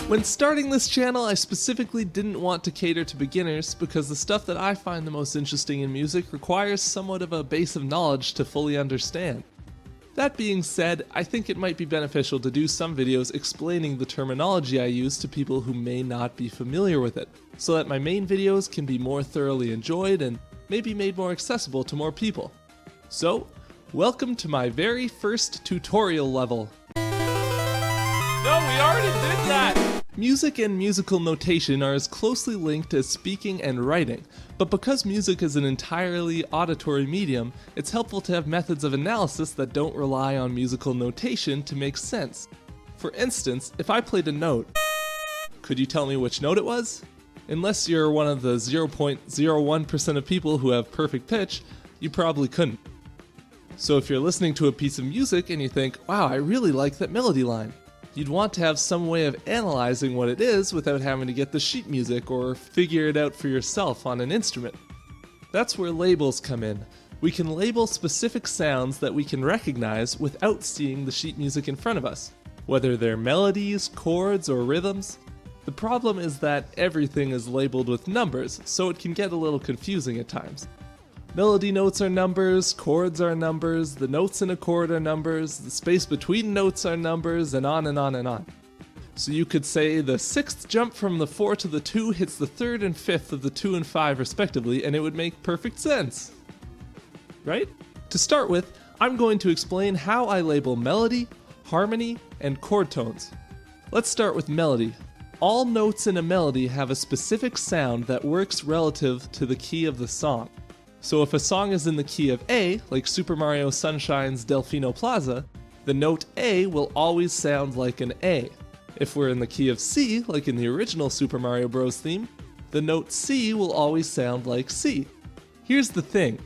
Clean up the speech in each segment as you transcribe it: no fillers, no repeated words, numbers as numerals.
When starting this channel, I specifically didn't want to cater to beginners because the stuff that I find the most interesting in music requires somewhat of a base of knowledge to fully understand. That being said, I think it might be beneficial to do some videos explaining the terminology I use to people who may not be familiar with it, so that my main videos can be more thoroughly enjoyed and maybe made more accessible to more people. So, welcome to my very first tutorial level. No, we already did that! Music and musical notation are as closely linked as speaking and writing, but because music is an entirely auditory medium, it's helpful to have methods of analysis that don't rely on musical notation to make sense. For instance, if I played a note, could you tell me which note it was? Unless you're one of the 0.01% of people who have perfect pitch, you probably couldn't. So if you're listening to a piece of music and you think, wow, I really like that melody line, you'd want to have some way of analyzing what it is without having to get the sheet music or figure it out for yourself on an instrument. That's where labels come in. We can label specific sounds that we can recognize without seeing the sheet music in front of us, whether they're melodies, chords, or rhythms. The problem is that everything is labeled with numbers, so it can get a little confusing at times. Melody notes are numbers, chords are numbers, the notes in a chord are numbers, the space between notes are numbers, and on and on and on. So you could say the 6th jump from the 4 to the 2 hits the 3rd and 5th of the 2 and 5 respectively, and it would make perfect sense. Right? To start with, I'm going to explain how I label melody, harmony, and chord tones. Let's start with melody. All notes in a melody have a specific sound that works relative to the key of the song. So if a song is in the key of A, like Super Mario Sunshine's Delfino Plaza, the note A will always sound like an A. If we're in the key of C, like in the original Super Mario Bros. Theme, the note C will always sound like C. Here's the thing.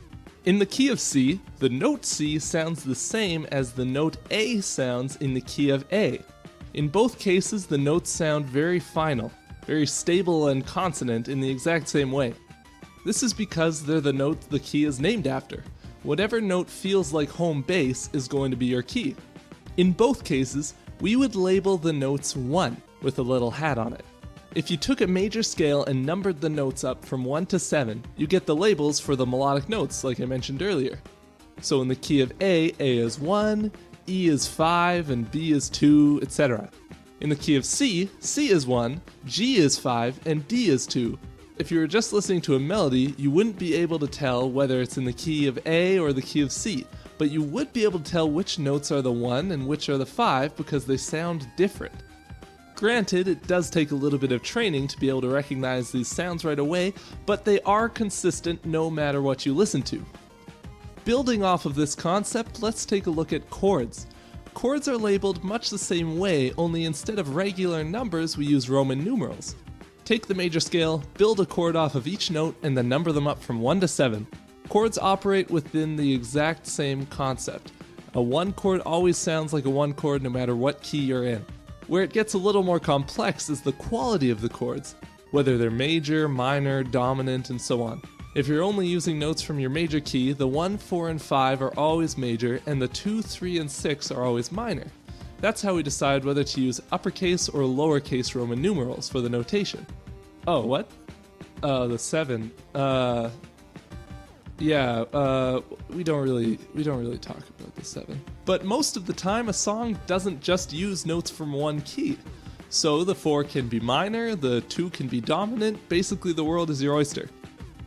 In the key of C, the note C sounds the same as the note A sounds in the key of A. In both cases, the notes sound very final, very stable and consonant in the exact same way. This is because they're the note the key is named after. Whatever note feels like home base is going to be your key. In both cases, we would label the notes 1 with a little hat on it. If you took a major scale and numbered the notes up from 1 to 7, you get the labels for the melodic notes like I mentioned earlier. So in the key of A is 1, E is 5, and B is 2, etc. In the key of C, C is 1, G is 5, and D is 2. If you were just listening to a melody, you wouldn't be able to tell whether it's in the key of A or the key of C, but you would be able to tell which notes are the 1 and which are the 5 because they sound different. Granted, it does take a little bit of training to be able to recognize these sounds right away, but they are consistent no matter what you listen to. Building off of this concept, let's take a look at chords. Chords are labeled much the same way, only instead of regular numbers we use Roman numerals. Take the major scale, build a chord off of each note, and then number them up from 1 to 7. Chords operate within the exact same concept. A 1 chord always sounds like a 1 chord no matter what key you're in. Where it gets a little more complex is the quality of the chords, whether they're major, minor, dominant, and so on. If you're only using notes from your major key, the 1, 4, and 5 are always major, and the 2, 3, and 6 are always minor. That's how we decide whether to use uppercase or lowercase Roman numerals for the notation. Oh, what? The 7. We don't really talk about the 7. But most of the time, a song doesn't just use notes from one key. So the 4 can be minor, the 2 can be dominant, basically the world is your oyster.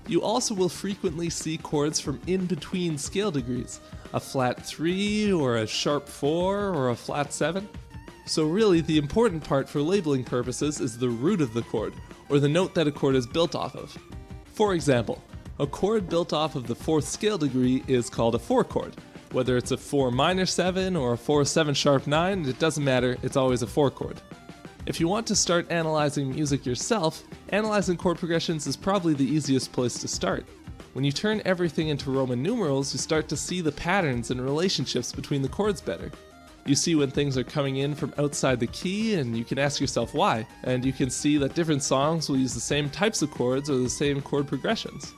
You also will frequently see chords from in between scale degrees, a flat 3 or a sharp 4 or a flat 7. So really the important part for labeling purposes is the root of the chord, or the note that a chord is built off of. For example, a chord built off of the 4th scale degree is called a 4 chord. Whether it's a 4 minor 7 or a 4 7 sharp 9, it doesn't matter, it's always a 4 chord. If you want to start analyzing music yourself, analyzing chord progressions is probably the easiest place to start. When you turn everything into Roman numerals, you start to see the patterns and relationships between the chords better. You see when things are coming in from outside the key, and you can ask yourself why, and you can see that different songs will use the same types of chords or the same chord progressions.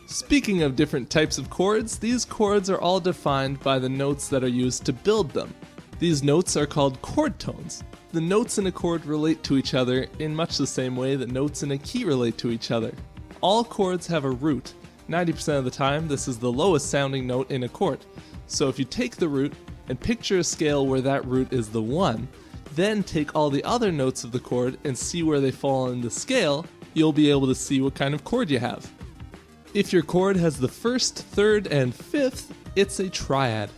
Speaking of different types of chords, these chords are all defined by the notes that are used to build them. These notes are called chord tones. The notes in a chord relate to each other in much the same way that notes in a key relate to each other. All chords have a root. 90% of the time, this is the lowest sounding note in a chord. So if you take the root and picture a scale where that root is the 1, then take all the other notes of the chord and see where they fall in the scale, you'll be able to see what kind of chord you have. If your chord has the 1st, 3rd, and 5th, it's a triad.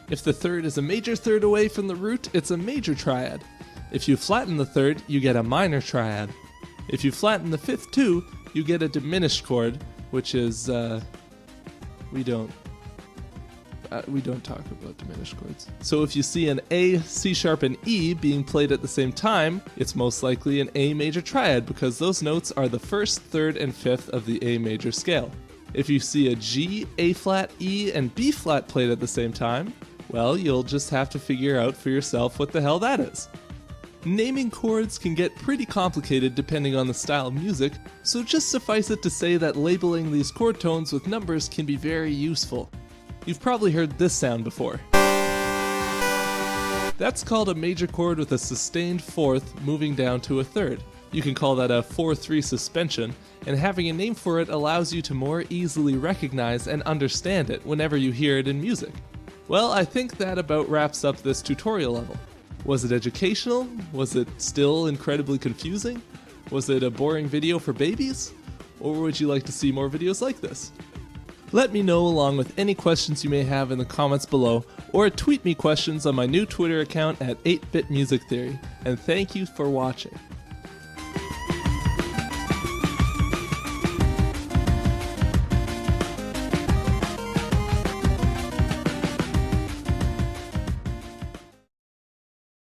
If the 3rd is a major third away from the root, it's a major triad. If you flatten the 3rd, you get a minor triad. If you flatten the 5th too, you get a diminished chord, which is, we don't talk about diminished chords. So if you see an A, C sharp, and E being played at the same time, it's most likely an A major triad because those notes are the 1st, 3rd, and 5th of the A major scale. If you see a G, A flat, E, and B flat played at the same time, well, you'll just have to figure out for yourself what the hell that is. Naming chords can get pretty complicated depending on the style of music, so just suffice it to say that labeling these chord tones with numbers can be very useful. You've probably heard this sound before. That's called a major chord with a sustained 4th moving down to a 3rd. You can call that a 4-3 suspension, and having a name for it allows you to more easily recognize and understand it whenever you hear it in music. Well, I think that about wraps up this tutorial level. Was it educational? Was it still incredibly confusing? Was it a boring video for babies? Or would you like to see more videos like this? Let me know along with any questions you may have in the comments below, or tweet me questions on my new Twitter account at 8BitMusicTheory, and thank you for watching.